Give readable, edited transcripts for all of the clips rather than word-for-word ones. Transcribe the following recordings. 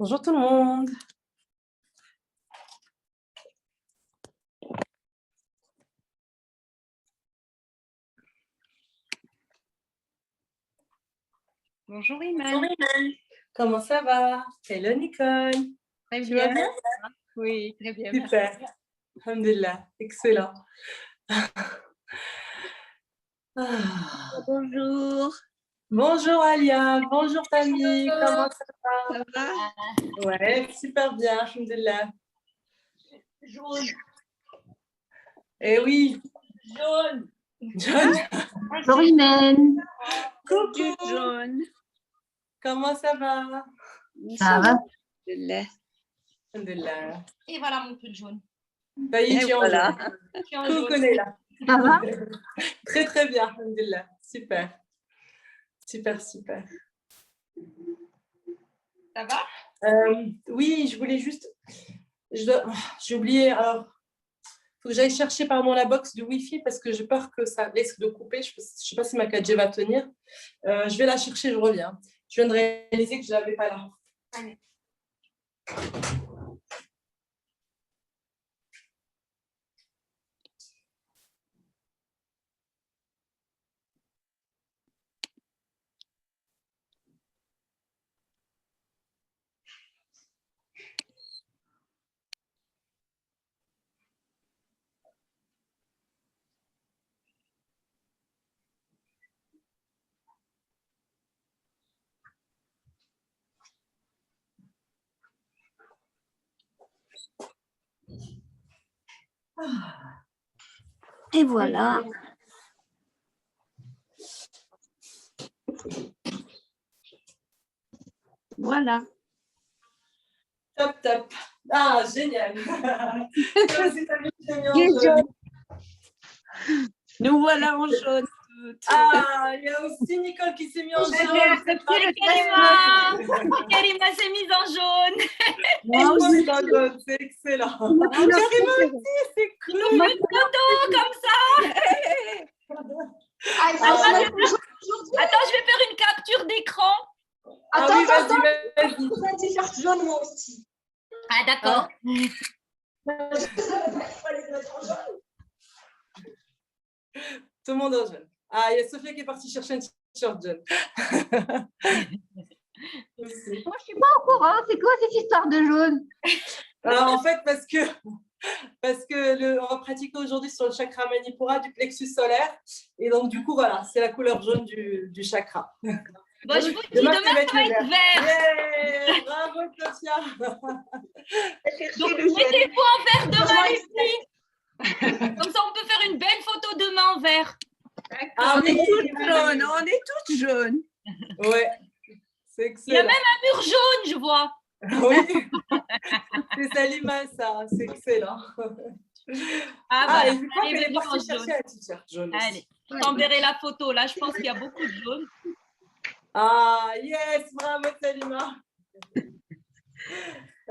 Bonjour tout le monde. Bonjour Iman. Comment ça va? Hello Nicole. Très Tu vas bien. bien? Oui, très bien. Super. Alhamdulillah. Excellent. Bonjour. Bonjour Alia. Bonjour Tammy. Comment ça va? Ça va? Ouais, super bien. Alhamdulillah. Jaune. Eh oui. Jaune. John. Bonjour Imen. Coucou. Jaune. Comment ça va? Ça va? Alhamdulillah. Alhamdulillah. Et voilà mon pull jaune. Ça y est, tu es en Voilà. jaune. Je suis en Coucou jaune. Leila. Ça va? Très très bien. Alhamdulillah. Super. Super, super. Ça va? Oui, je voulais juste. J'ai oublié. Alors, il faut que j'aille chercher pardon, la box du Wi-Fi parce que j'ai peur que ça risque de couper. Je ne sais pas si ma 4G va tenir. Je vais la chercher, je reviens. Je viens de réaliser que je ne l'avais pas là. Allez. Et voilà. Voilà. Top, top. Ah, génial. Toi aussi, t'as mis en jaune. Nous voilà en jaune toutes. Ah, il y a aussi Nicole qui s'est mis en jaune. Karima s'est mise en jaune. Moi aussi en jaune, c'est excellent. Karima aussi, c'est cool. Une photo comme ça. Attends, je vais faire une capture d'écran. Ah oui, vas-y. Un t-shirt jaune, moi aussi. Ah d'accord. Tout le monde en jaune. Ah, il y a Sophia qui est partie chercher un t-shirt jaune. Moi, je ne suis pas au courant. C'est quoi cette histoire de jaune? Alors, en fait, parce que on va pratiquer aujourd'hui sur le chakra Manipura du plexus solaire. Et donc, du coup, voilà, c'est la couleur jaune du chakra. Bon, je vous dis, demain, ça va être vert. Yeah, bravo, Sophia. Donc, mettez-vous en vert demain, les filles. Comme ça, on peut faire une belle photo demain en vert. Ah, On est oui, toutes jaunes. On est toutes jaunes. Ouais, c'est excellent. Il y a même un mur jaune, je vois. Oui, c'est Salima, ça, c'est excellent. Ah, et je crois allez, qu'elle est venez en partie jaune. chercher un t-shirt jaune aussi. Allez, je t'enverrai la photo. Là, je pense qu'il y a beaucoup de jaune. Ah, yes, bravo Salima.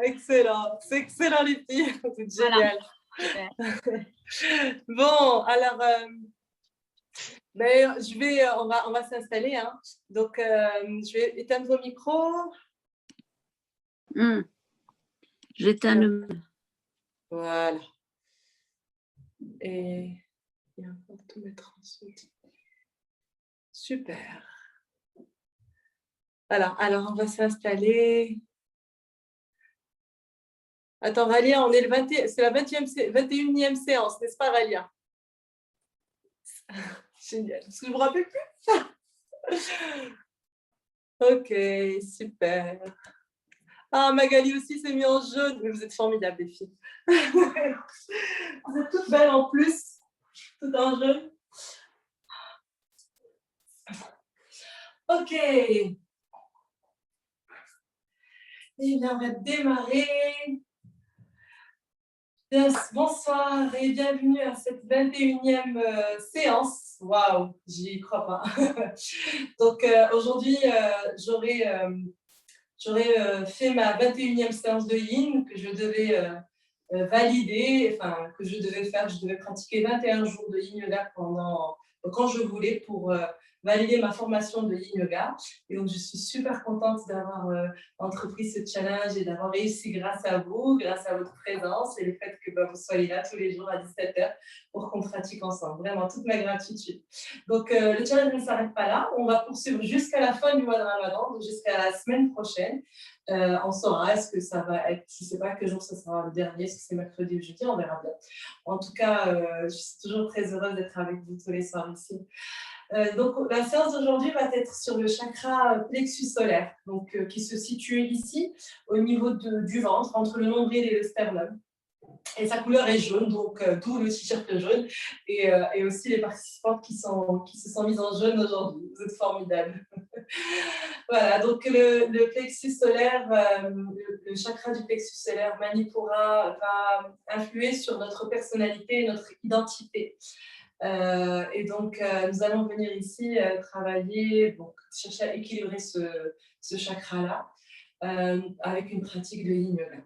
Excellent, c'est excellent les filles, c'est génial. Voilà. Bon, alors, on va s'installer. Hein. Donc, je vais éteindre vos micros. J'éteins le. Voilà. Et on va tout mettre ensuite. Super. Alors, on va s'installer. Attends, Ralia, c'est la 21e séance, n'est-ce pas, Ralia? Génial. Parce que je ne me rappelle plus. Ok, super. Ah, Magali aussi s'est mis en jaune. Mais vous êtes formidables, les filles. Vous êtes toutes belles en plus. Toutes en jaune. Ok. Et bien, on va démarrer. Bonsoir et bienvenue à cette 21e séance. Waouh, j'y crois pas. Donc aujourd'hui, j'aurais fait ma 21e séance de yin que je devais valider, enfin que je devais faire. Je devais pratiquer 21 jours de yin yoga quand je voulais pour validé ma formation de Yin Yoga. Et donc, je suis super contente d'avoir entrepris ce challenge et d'avoir réussi grâce à vous, grâce à votre présence et le fait que vous soyez là tous les jours à 17h pour qu'on pratique ensemble. Vraiment, toute ma gratitude. Donc, le challenge ne s'arrête pas là. On va poursuivre jusqu'à la fin du mois de Ramadan, donc jusqu'à la semaine prochaine. On saura, est-ce que ça va être, je ne sais pas quel jour ça sera le dernier, est-ce que c'est mercredi ou jeudi, on verra bien. En tout cas, je suis toujours très heureuse d'être avec vous tous les soirs ici. Donc, la séance d'aujourd'hui va être sur le chakra plexus solaire, donc, qui se situe ici, au niveau du ventre, entre le nombril et le sternum. Et sa couleur est jaune, donc d'où le t-shirt jaune. Et aussi les participantes qui se sont mises en jaune aujourd'hui. Vous êtes formidables. Voilà, donc le plexus solaire, le chakra du plexus solaire, Manipura, va influer sur notre personnalité, notre identité. Et donc, nous allons venir ici travailler, donc, chercher à équilibrer ce chakra-là avec une pratique de Yin Yoga.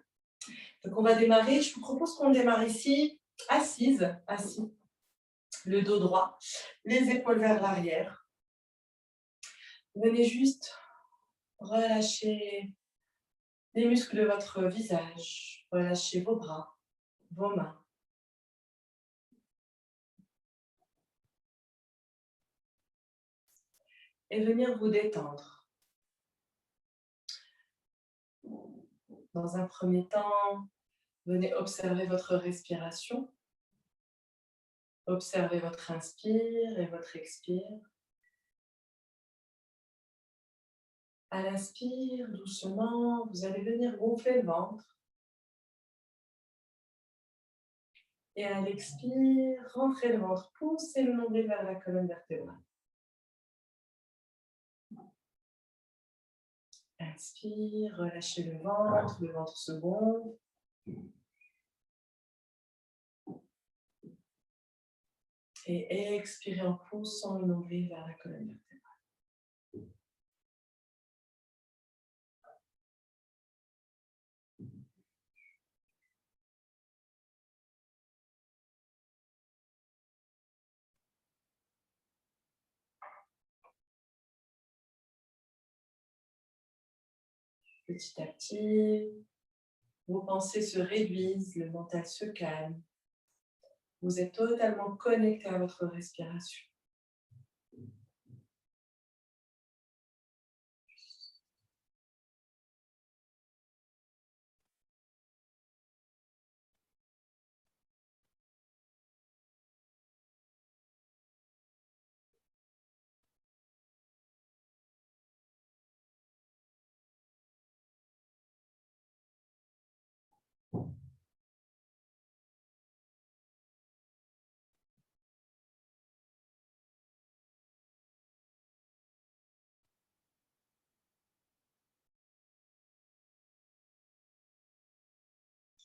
Donc, on va démarrer. Je vous propose qu'on démarre ici, assis, le dos droit, les épaules vers l'arrière. Venez juste relâcher les muscles de votre visage, relâchez vos bras, vos mains. Et venir vous détendre. Dans un premier temps, venez observer votre respiration. Observez votre inspire et votre expire. À l'inspire, doucement, vous allez venir gonfler le ventre. Et à l'expire, rentrez le ventre, poussez le nombril vers la colonne vertébrale. Inspire, relâchez le ventre se gonfle. Et expirez en poussant le nombril vers la colonne vertébrale. Petit à petit, vos pensées se réduisent, le mental se calme. Vous êtes totalement connecté à votre respiration.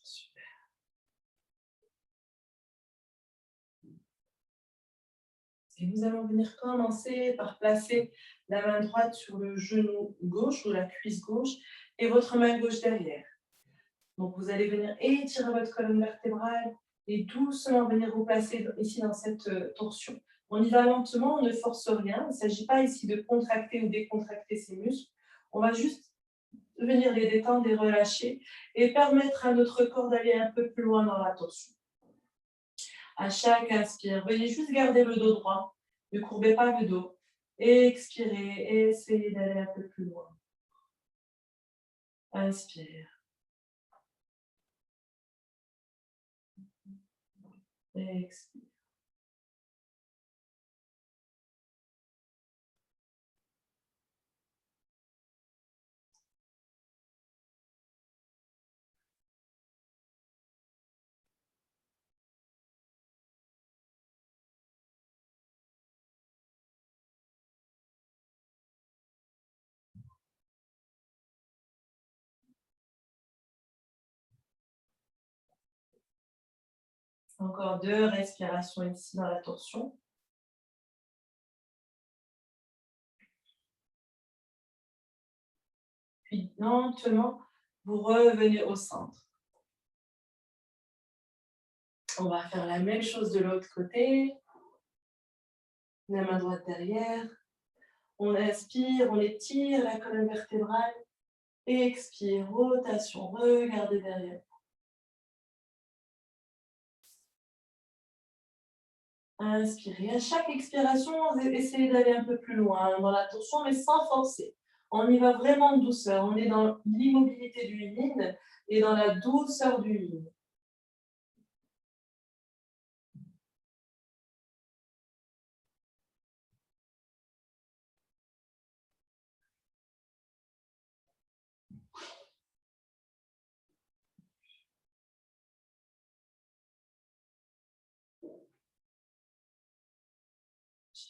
Super. Et nous allons venir commencer par placer la main droite sur le genou gauche ou la cuisse gauche et votre main gauche derrière. Donc, vous allez venir étirer votre colonne vertébrale et doucement venir vous placer ici dans cette torsion. On y va lentement, on ne force rien. Il ne s'agit pas ici de contracter ou décontracter ces muscles. On va juste venir les détendre et relâcher et permettre à notre corps d'aller un peu plus loin dans la torsion. À chaque inspire, veuillez juste garder le dos droit. Ne courbez pas le dos. Expirez et essayez d'aller un peu plus loin. Inspire. Expire. Encore 2 respirations ici dans la torsion. Puis lentement, vous revenez au centre. On va faire la même chose de l'autre côté. La main droite derrière. On inspire, on étire la colonne vertébrale. Expire, rotation, regardez derrière. Inspirez. À chaque expiration, essayez d'aller un peu plus loin dans la tension, mais sans forcer. On y va vraiment en douceur. On est dans l'immobilité du yin et dans la douceur du yin.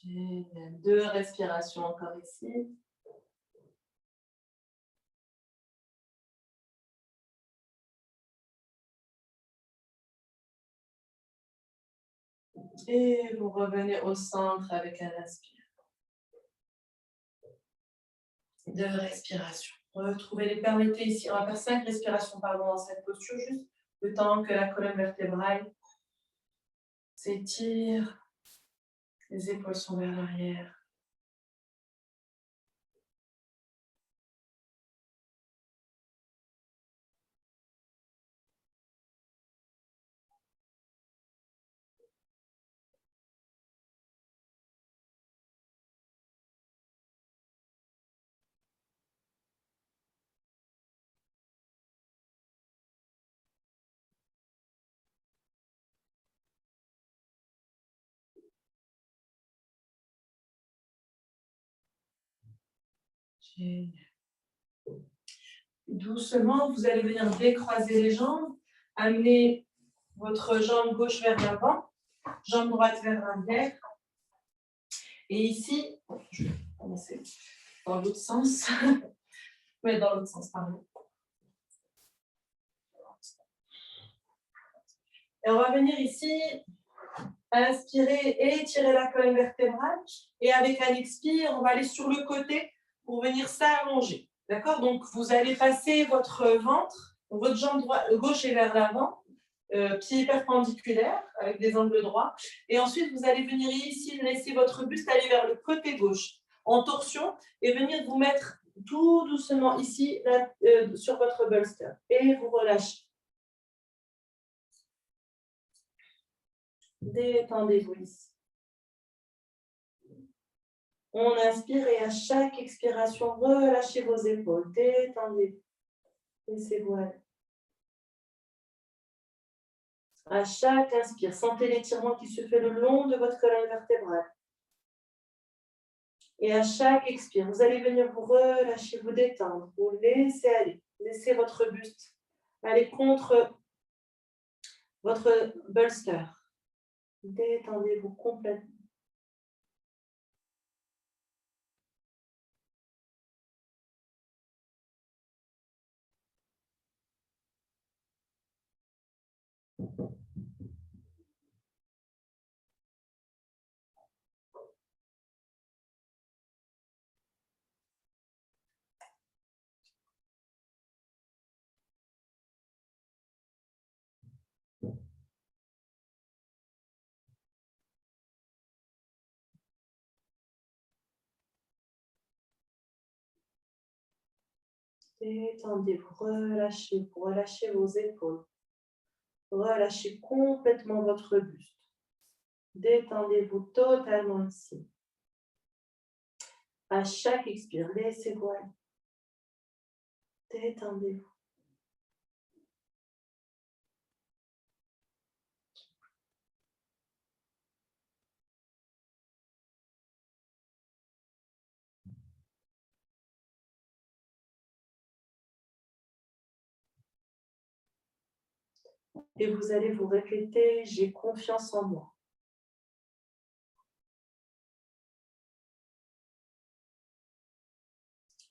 Génial. 2 respirations encore ici. Et vous revenez au centre avec un inspire. 2 respirations. Retrouvez les permettez ici. On va faire 5 respirations dans cette posture, juste le temps que la colonne vertébrale s'étire. Les épaules sont vers l'arrière. Génial. Doucement, vous allez venir décroiser les jambes, amener votre jambe gauche vers l'avant, jambe droite vers l'arrière. Et ici, je vais commencer dans l'autre sens. Mais dans l'autre sens, pardon. Et on va venir ici, inspirer et étirer la colonne vertébrale. Et avec un expire, on va aller sur le côté pour venir s'allonger. D'accord? Donc, vous allez passer votre ventre, votre jambe gauche est vers l'avant, pied perpendiculaire avec des angles droits. Et ensuite, vous allez venir ici, laisser votre buste aller vers le côté gauche en torsion et venir vous mettre tout doucement ici là, sur votre bolster. Et vous relâchez. Détendez-vous ici. On inspire et à chaque expiration, relâchez vos épaules. Détendez-vous. Laissez-vous aller. À chaque inspire, sentez l'étirement qui se fait le long de votre colonne vertébrale. Et à chaque expire, vous allez venir vous relâcher, vous détendre, vous laissez aller. Laissez votre buste aller contre votre bolster. Détendez-vous complètement. Détendez-vous, relâchez vos épaules. Relâchez complètement votre buste. Détendez-vous totalement ici. À chaque expire, laissez-vous aller. Détendez-vous. Et vous allez vous répéter, j'ai confiance en moi.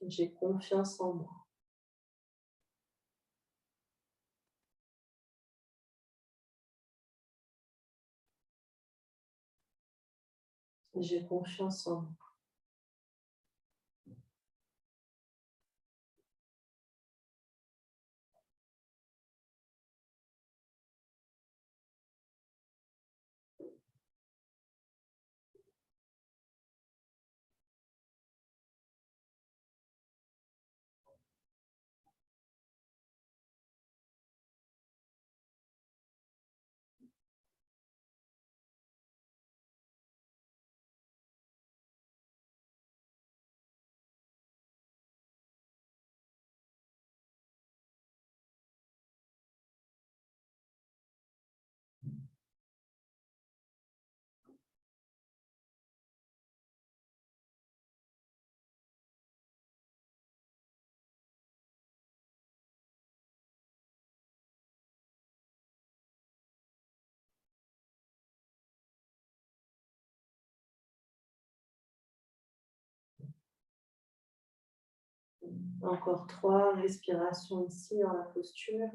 J'ai confiance en moi. J'ai confiance en moi. Encore 3 respirations ici dans la posture.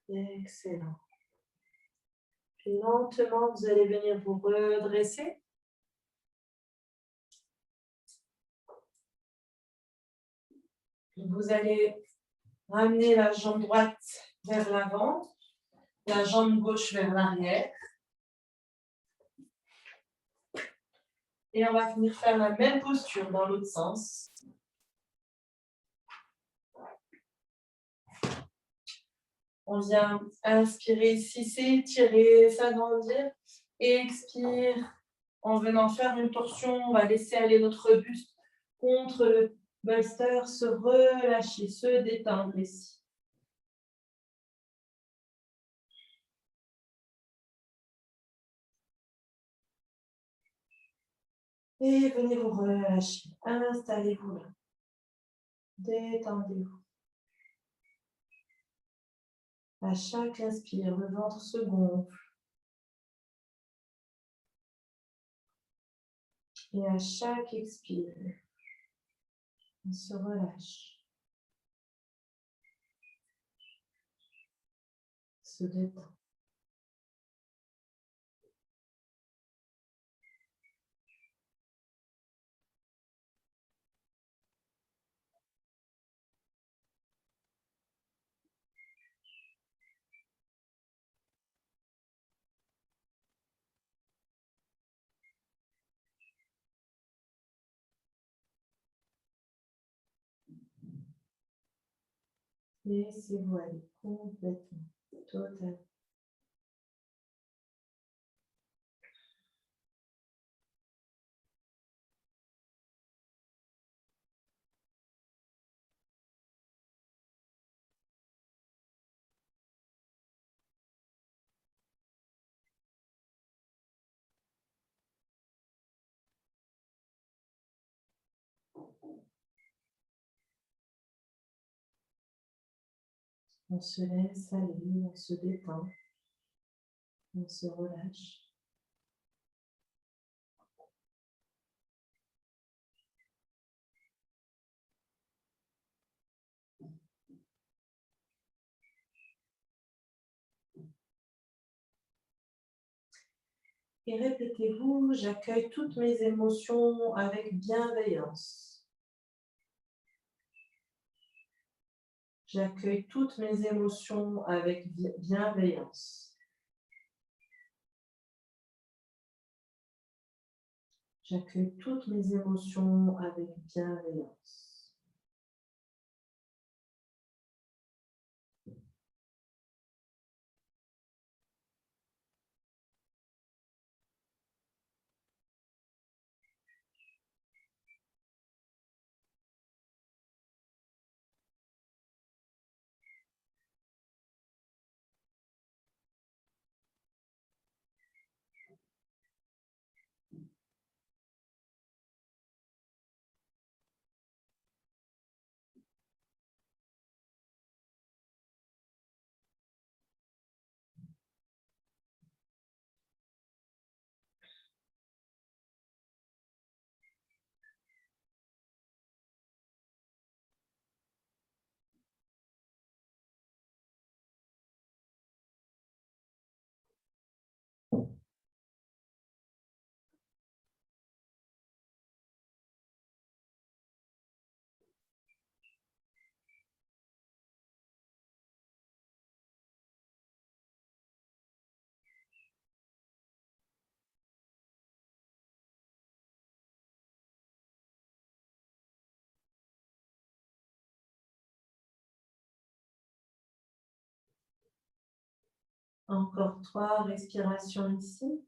Excellent. Puis lentement, vous allez venir vous redresser. Vous allez ramener la jambe droite vers l'avant, la jambe gauche vers l'arrière. Et on va venir faire la même posture dans l'autre sens. On vient inspirer ici, s'étirer, s'agrandir. Et expire en venant faire une torsion. On va laisser aller notre buste contre le bolster, se relâcher, se détendre ici. Et venez vous relâcher. Installez-vous là. Détendez-vous. À chaque inspire, le ventre se gonfle. Et à chaque expire, on se relâche. Se détend. Laissez-vous aller complètement, totalement. On se laisse aller, on se détend, on se relâche. Et répétez-vous, j'accueille toutes mes émotions avec bienveillance. J'accueille toutes mes émotions avec bienveillance. J'accueille toutes mes émotions avec bienveillance. Encore 3 respirations ici.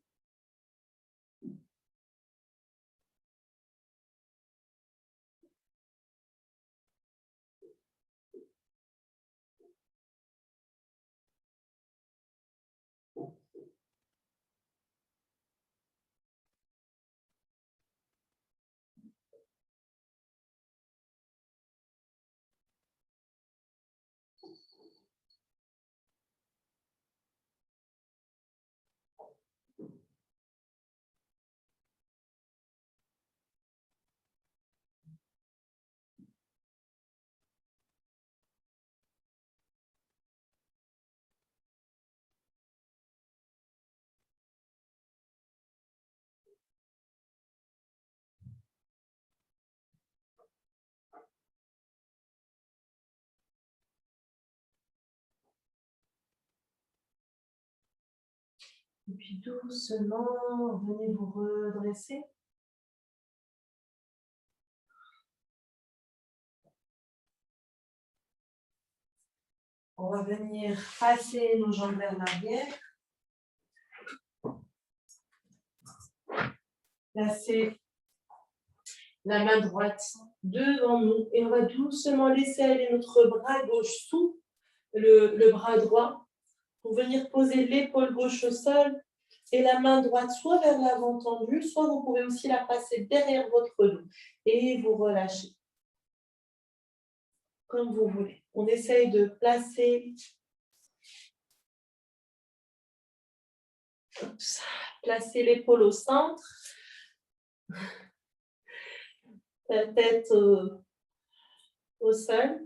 Et puis doucement, venez vous redresser. On va venir passer nos jambes vers l'arrière. Placer la main droite devant nous et on va doucement laisser aller notre bras gauche sous le bras droit pour venir poser l'épaule gauche au sol et la main droite soit vers l'avant tendue, soit vous pouvez aussi la passer derrière votre dos et vous relâchez comme vous voulez. On essaye de placer l'épaule au centre, la tête au sol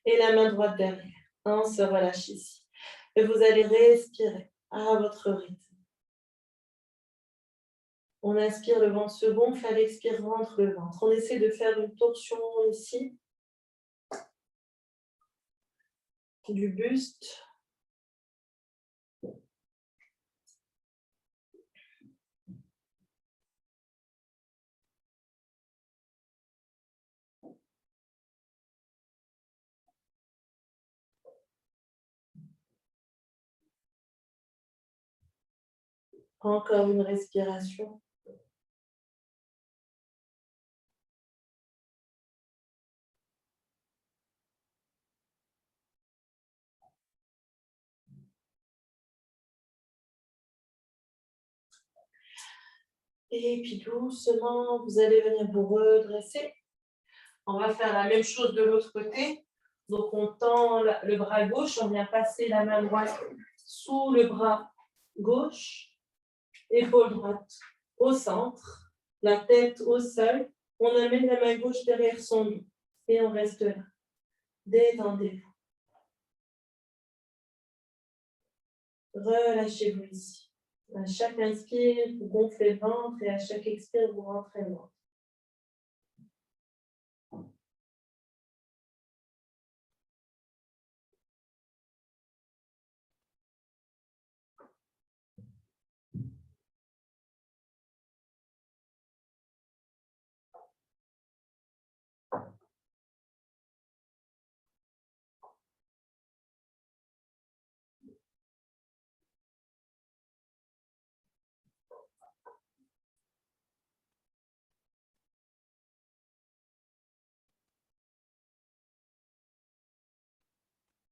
et la main droite derrière. On se relâche ici. Et vous allez respirer à votre rythme. On inspire, le ventre se gonfle, à l'expire, rentre le ventre. On essaie de faire une torsion ici du buste. Encore une respiration. Et puis doucement, vous allez venir vous redresser. On va faire la même chose de l'autre côté. Donc on tend le bras gauche, on vient passer la main droite sous le bras gauche, épaule droite au centre, la tête au sol. On amène la main gauche derrière son dos et on reste là. Détendez-vous. Relâchez-vous ici. À chaque inspire, vous gonflez le ventre et à chaque expire, vous rentrez le ventre.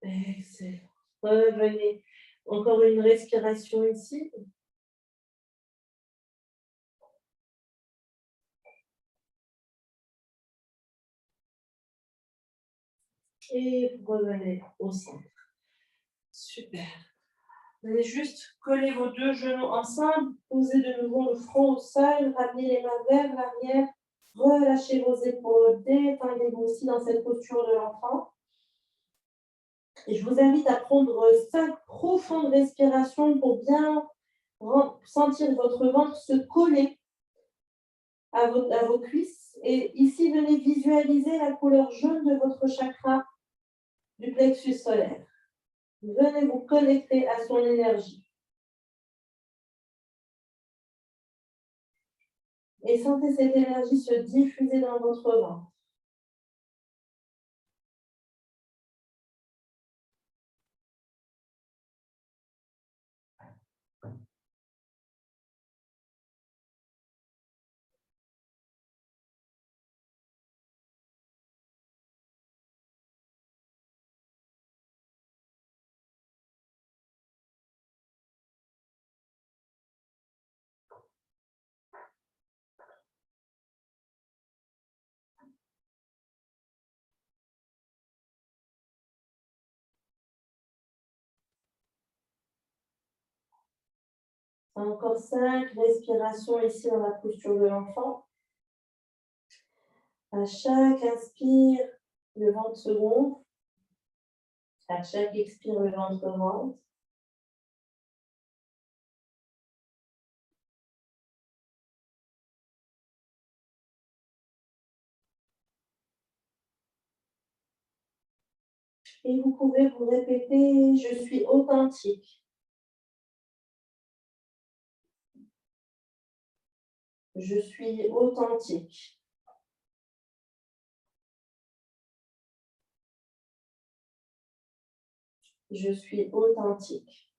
Excellent. Revenez. Encore une respiration ici. Et vous revenez au centre. Super. Vous allez juste coller vos deux genoux ensemble. Posez de nouveau le front au sol. Ramenez les mains vers l'arrière. Relâchez vos épaules. Détendez-vous aussi dans cette posture de l'enfant. Et je vous invite à prendre 5 profondes respirations pour bien sentir votre ventre se coller à vos cuisses. Et ici, venez visualiser la couleur jaune de votre chakra du plexus solaire. Venez vous connecter à son énergie. Et sentez cette énergie se diffuser dans votre ventre. Encore 5 respirations ici dans la posture de l'enfant. À chaque inspire, le ventre se gonfle. À chaque expire, le ventre rentre. Et vous pouvez vous répéter, je suis authentique. Je suis authentique. Je suis authentique.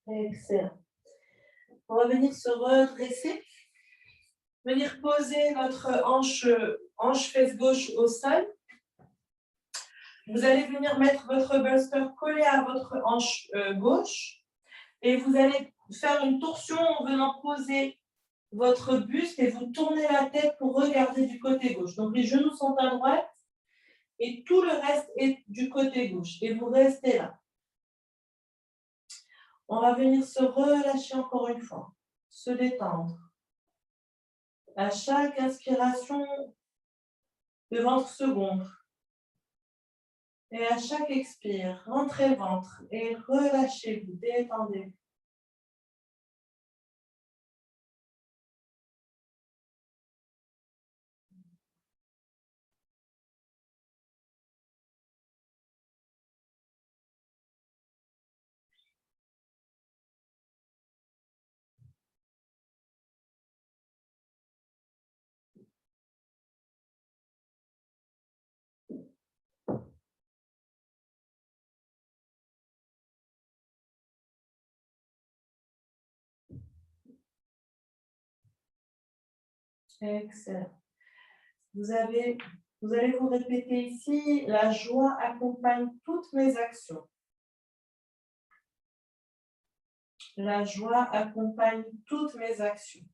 Excellent. On va venir se redresser. Venir poser notre hanche fesse gauche au sol. Vous allez venir mettre votre bolster collé à votre hanche gauche. Et vous allez faire une torsion en venant poser votre buste et vous tournez la tête pour regarder du côté gauche. Donc, les genoux sont à droite et tout le reste est du côté gauche. Et vous restez là. On va venir se relâcher encore une fois, se détendre. À chaque inspiration, le ventre se gonfle. Et à chaque expire, rentrez le ventre et relâchez-vous, détendez-vous. Excellent. Vous allez vous répéter ici, la joie accompagne toutes mes actions. La joie accompagne toutes mes actions.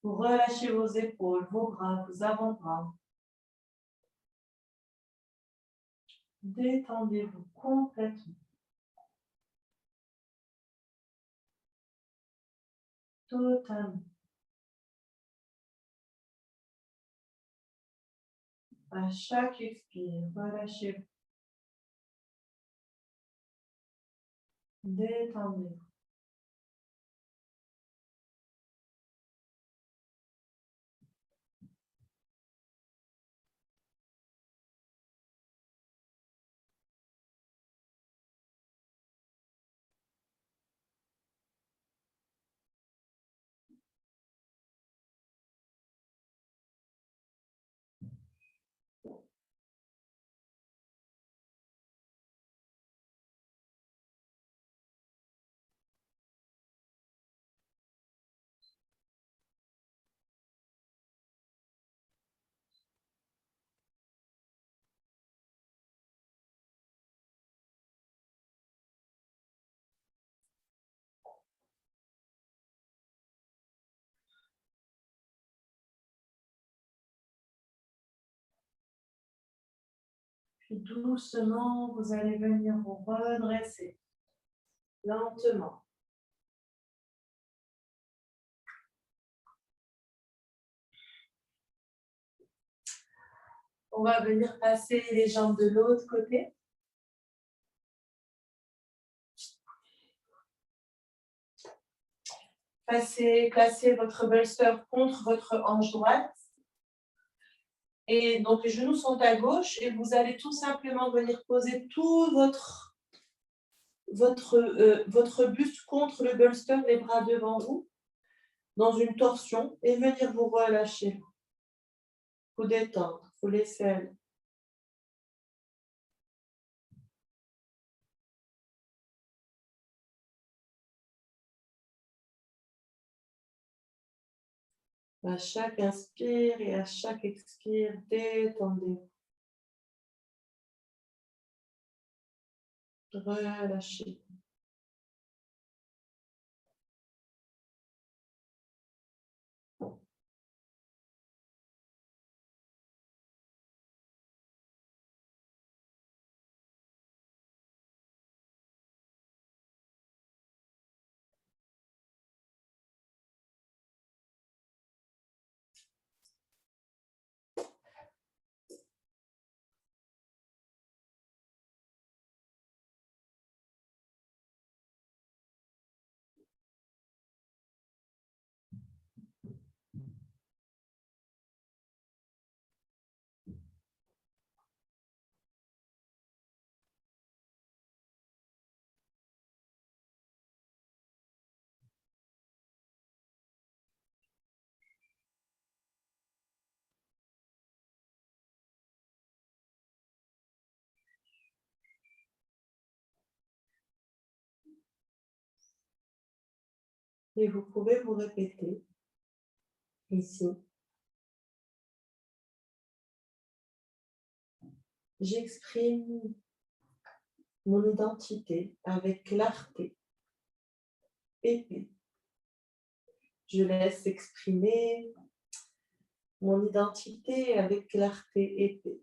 Vous relâchez vos épaules, vos bras, vos avant-bras. Détendez-vous complètement. Totalement. À chaque expire, relâchez-vous. Détendez-vous. Puis doucement, vous allez venir vous redresser. lentement. On va venir passer les jambes de l'autre côté. Placez votre bolster contre votre hanche droite. Et donc, les genoux sont à gauche et vous allez tout simplement venir poser tout votre buste contre le bolster, les bras devant vous, dans une torsion et venir vous relâcher. Vous détendre, vous laisser aller. À chaque inspire et à chaque expire, détendez-vous. Relâchez. Et vous pouvez vous répéter ici. J'exprime mon identité avec clarté et paix. Je laisse exprimer mon identité avec clarté et paix.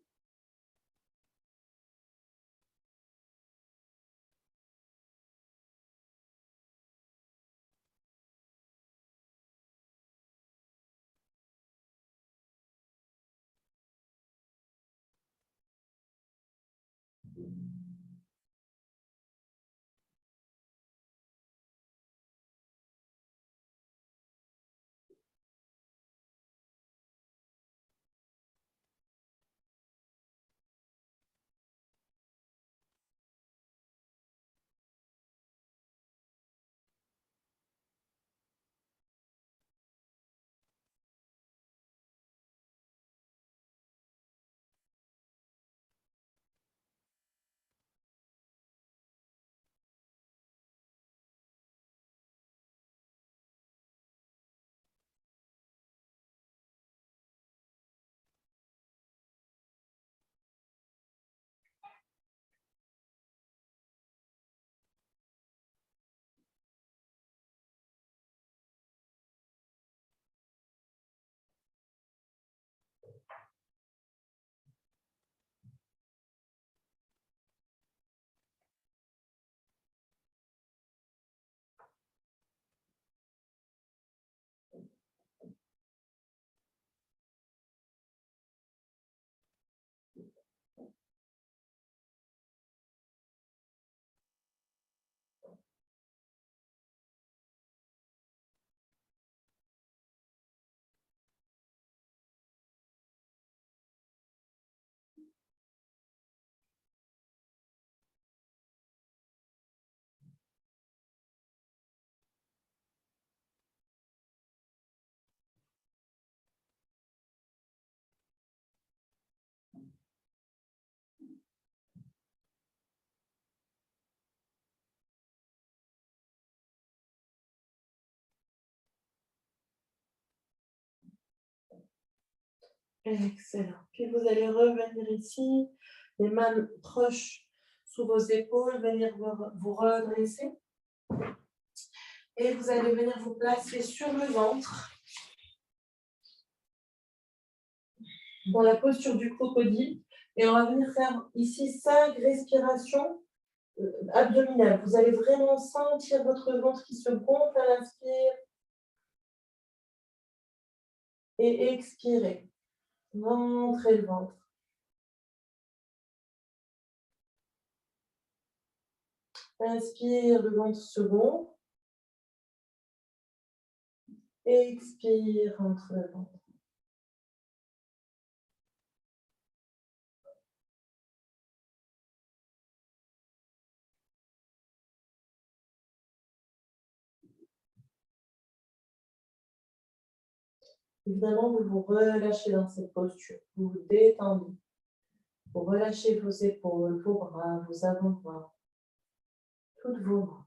Excellent. Puis vous allez revenir ici, les mains proches sous vos épaules, venir vous redresser. Et vous allez venir vous placer sur le ventre, dans la posture du crocodile. Et on va venir faire ici 5 respirations abdominale. Vous allez vraiment sentir votre ventre qui se gonfle à l'inspire et expirer. Rentrez le ventre. Inspire, le ventre se gonfle. Expire, rentre le ventre. Évidemment, vous vous relâchez dans cette posture. Vous vous détendez. Vous relâchez vos épaules, vos bras, vos avant-bras, toutes vos mains.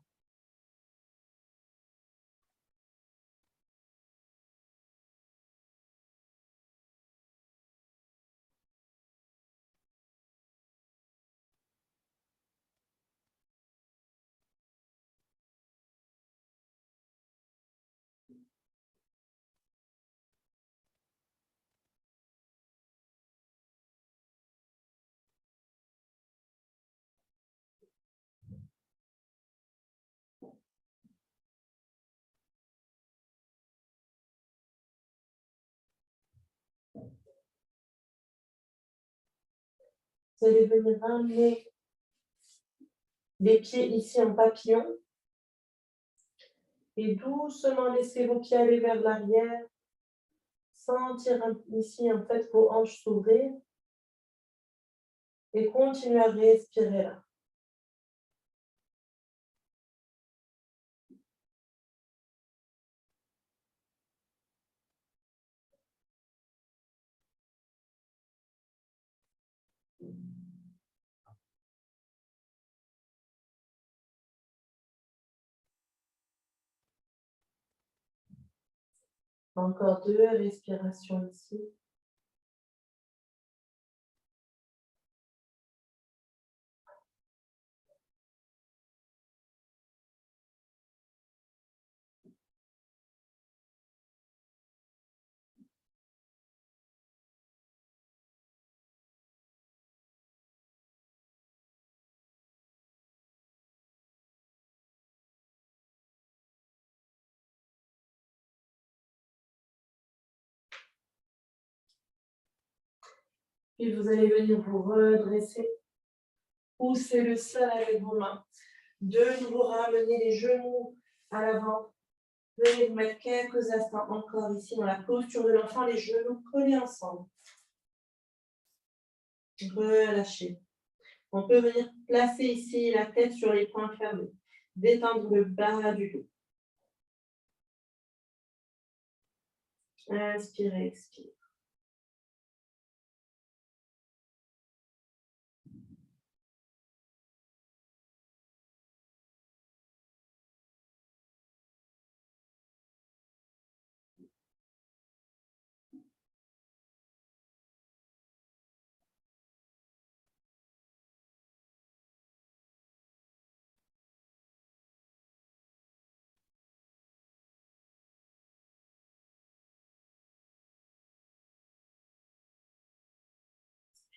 Vous allez venir ramener les pieds ici en papillon et doucement laisser vos pieds aller vers l'arrière. Sentir ici en fait vos hanches s'ouvrir et continuer à respirer là. Encore 2 respirations ici. Puis vous allez venir vous redresser. Poussez le sol avec vos mains. De nouveau, ramenez les genoux à l'avant. Venez vous mettre quelques instants encore ici dans la posture de l'enfant, les genoux collés ensemble. Relâchez. On peut venir placer ici la tête sur les poings fermés. Détendre le bas du dos. Inspirez, expirez.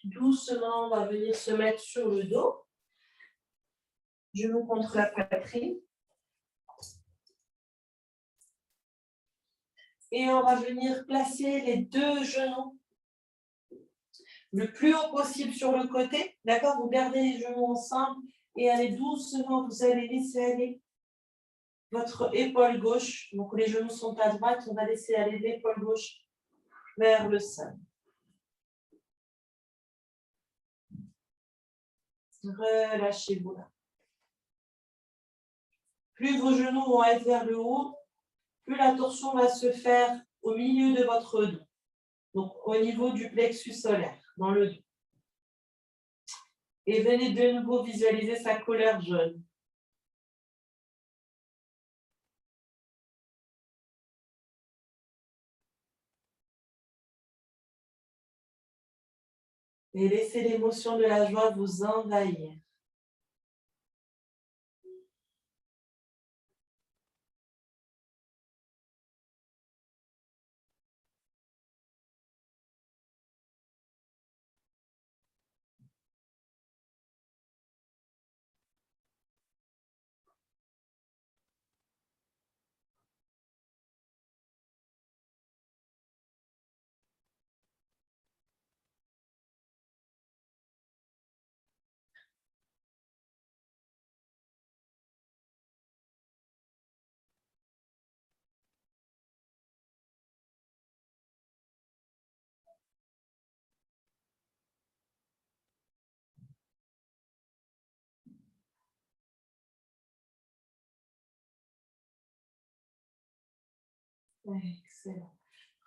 Doucement, on va venir se mettre sur le dos. Genoux contre la poitrine. Et on va venir placer les 2 genoux le plus haut possible sur le côté. D'accord? Vous gardez les genoux ensemble et allez doucement, vous allez laisser aller votre épaule gauche. Donc les genoux sont à droite, on va laisser aller l'épaule gauche vers le sol. Relâchez-vous là. Plus vos genoux vont être vers le haut, plus la torsion va se faire au milieu de votre dos. Donc au niveau du plexus solaire, dans le dos. Et venez de nouveau visualiser sa couleur jaune. Et laissez l'émotion de la joie vous envahir. Excellent.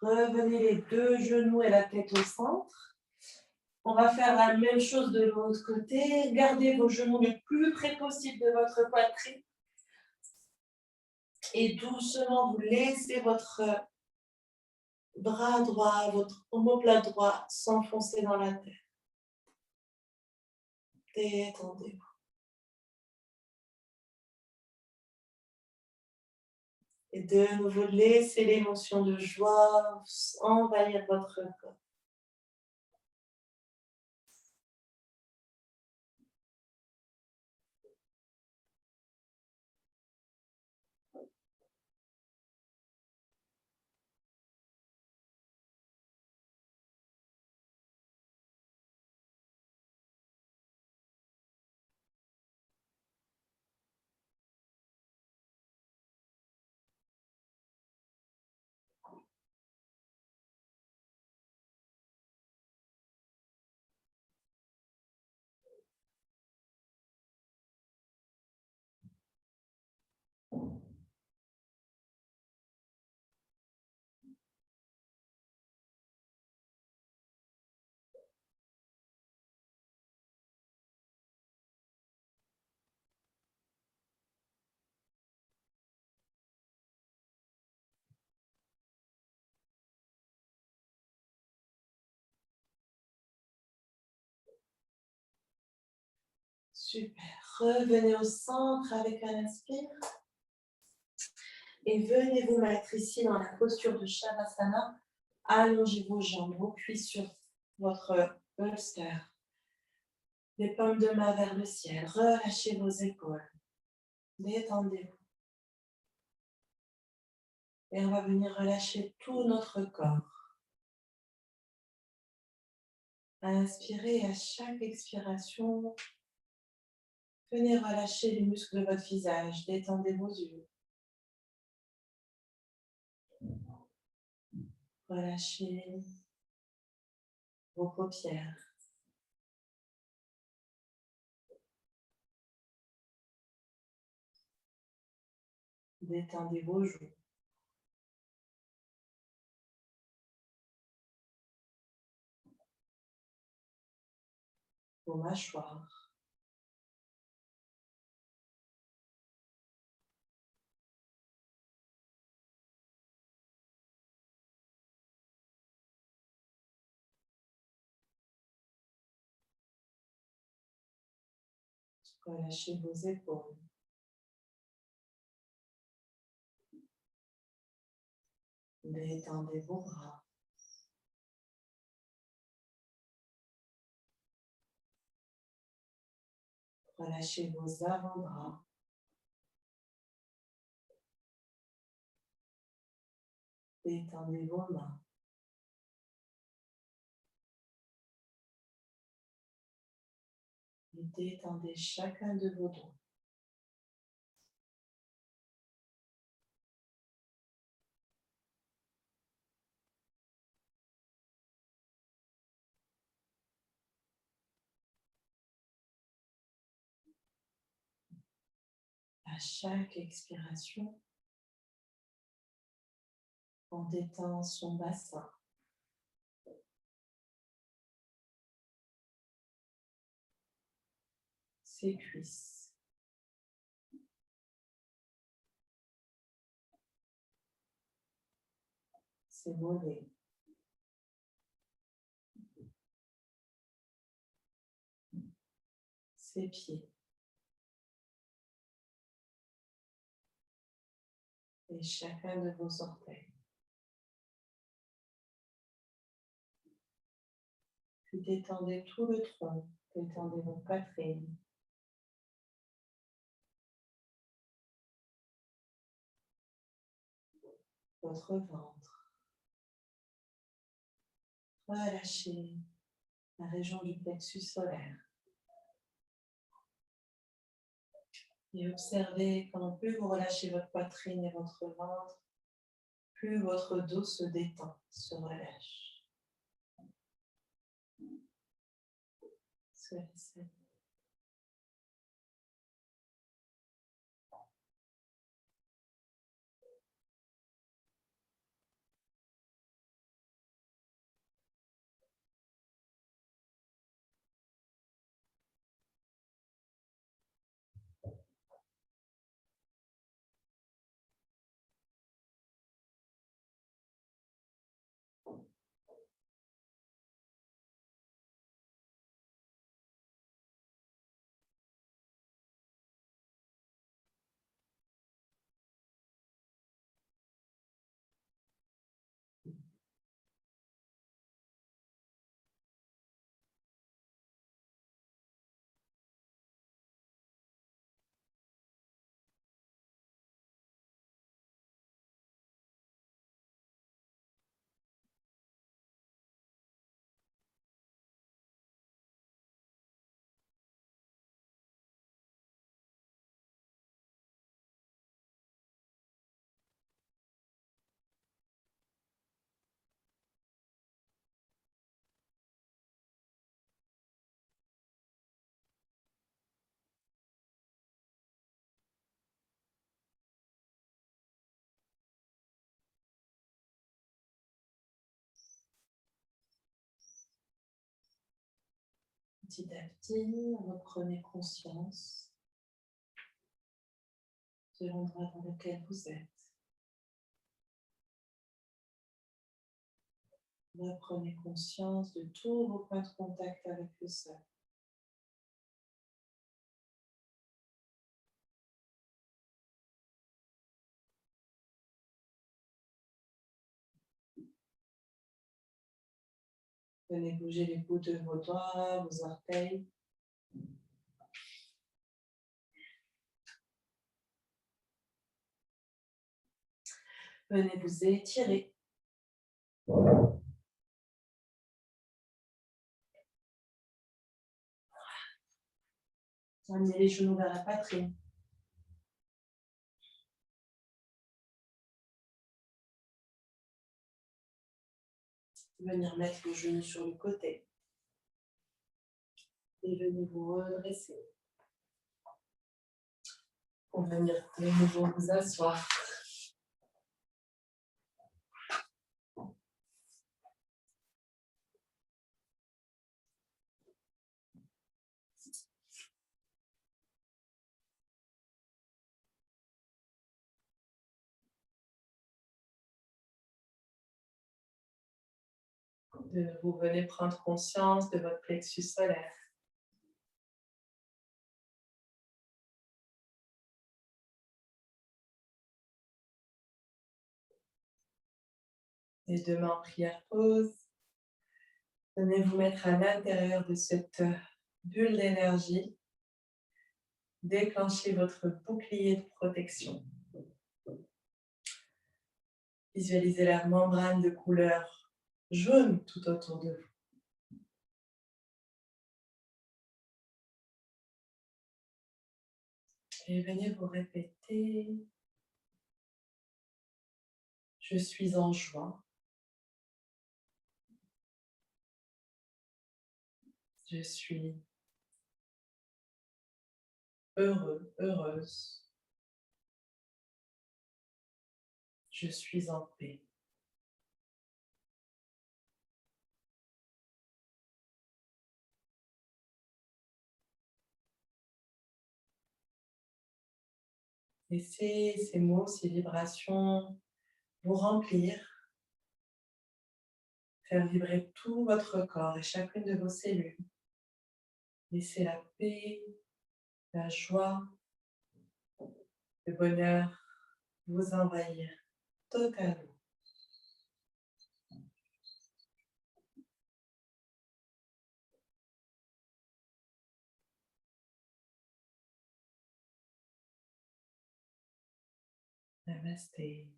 Revenez les deux genoux et la tête au centre. On va faire la même chose de l'autre côté. Gardez vos genoux le plus près possible de votre poitrine. Et doucement, vous laissez votre bras droit, votre omoplate droit s'enfoncer dans la terre. Détendez-vous. Et de nouveau, laissez l'émotion de joie envahir votre corps. Super. Revenez au centre avec un inspire. Et venez vous mettre ici dans la posture de Shavasana. Allongez vos jambes, vos cuisses sur votre bolster. Les paumes de main vers le ciel. Relâchez vos épaules. Détendez-vous. Et on va venir relâcher tout notre corps. Inspirez à chaque expiration. Venez relâcher les muscles de votre visage. Détendez vos yeux. Relâchez vos paupières. Détendez vos joues. Vos mâchoires. Relâchez vos épaules. Détendez vos bras. Relâchez vos avant-bras. Détendez vos mains. Et détendez chacun de vos doigts. À chaque expiration, on détend son bassin. Ses cuisses. Ses mollets. Ses pieds. Et chacun de vos orteils. Puis détendez tout le tronc. Détendez votre poitrine. Votre ventre. Relâchez la région du plexus solaire. Et observez comment plus vous relâchez votre poitrine et votre ventre, plus votre dos se détend, se relâche. Se laisse. Petit à petit, reprenez conscience de l'endroit dans lequel vous êtes. Reprenez conscience de tous vos points de contact avec le sol. Venez bouger les bouts de vos doigts, vos orteils. Venez vous étirer. Amenez les genoux vers la poitrine. Venir mettre vos genoux sur le côté. Et venez vous redresser. Pour venir de nouveau vous asseoir. Vous venez prendre conscience de votre plexus solaire. Les deux mains en prière pause. Venez vous mettre à l'intérieur de cette bulle d'énergie. Déclenchez votre bouclier de protection. Visualisez la membrane de couleur jaune tout autour de vous. Et venez vous répéter. Je suis en joie. Je suis heureux, heureuse. Je suis en paix. Laissez ces mots, ces vibrations vous remplir, faire vibrer tout votre corps et chacune de vos cellules. Laissez la paix, la joie, le bonheur vous envahir totalement. Namasté.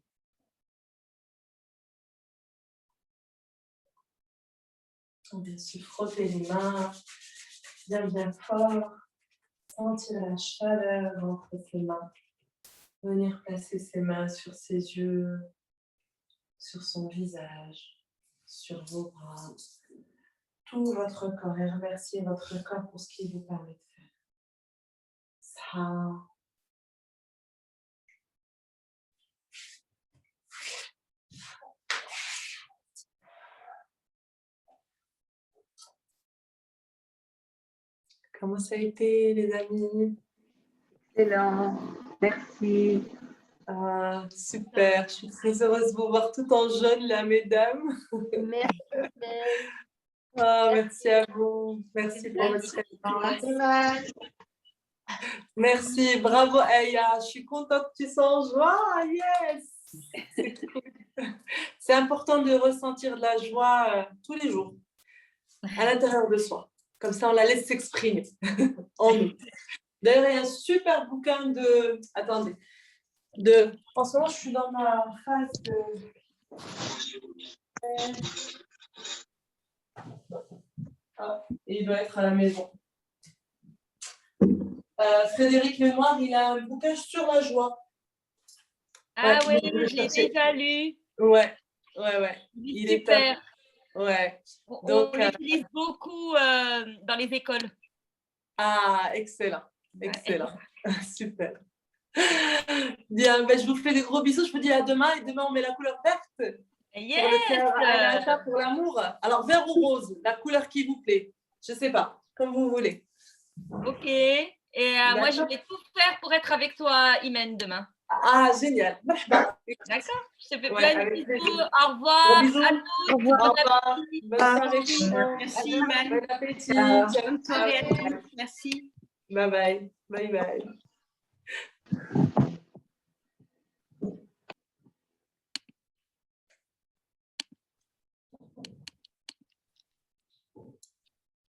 On vient se frotter les mains bien fort. Sentir la chaleur entre ses mains. Venir placer ses mains sur ses yeux, sur son visage, sur vos bras, tout votre corps et remercier votre corps pour ce qu'il vous permet de faire. Ça. Comment ça a été, les amis? Excellent. Merci. Ah, super, je suis très heureuse de vous voir tout en jaune là, mesdames. Merci. Ah, merci à vous, merci pour votre présence. Merci, bravo Aya, je suis contente que tu sois en joie, yes! C'est cool. C'est important de ressentir de la joie tous les jours, à l'intérieur de soi. Comme ça, on la laisse s'exprimer en nous. D'ailleurs, il y a un super bouquin de... Attendez. En ce moment, je suis dans ma phase de... Ah, il doit être à la maison. Frédéric Lenoir, il a un bouquin sur la joie. Ah Ouais, oui, je l'ai déjà lu. Ouais. Il est super. Ouais. On l'utilise beaucoup dans les écoles. Ah, excellent. Super. Bien, ben, je vous fais des gros bisous. Je vous dis à demain. Et demain, on met la couleur verte. Yes. Pour le cœur, pour l'amour. Alors, vert ou rose, la couleur qui vous plaît. Je ne sais pas. comme vous voulez. Ok. Et moi, je D'accord. vais tout faire pour être avec toi, Imen, demain. Ah, génial. Marhaba. D'accord? Je te fais Ouais, plein de avec bisous. plaisir. Au revoir Gros bisous. à tous. Au revoir. Bon Au revoir. appétit. Bonne soirée. Merci, Iman. Bon appétit. Ciao. Bonne soirée à tous. Merci. Bye bye. Bye bye.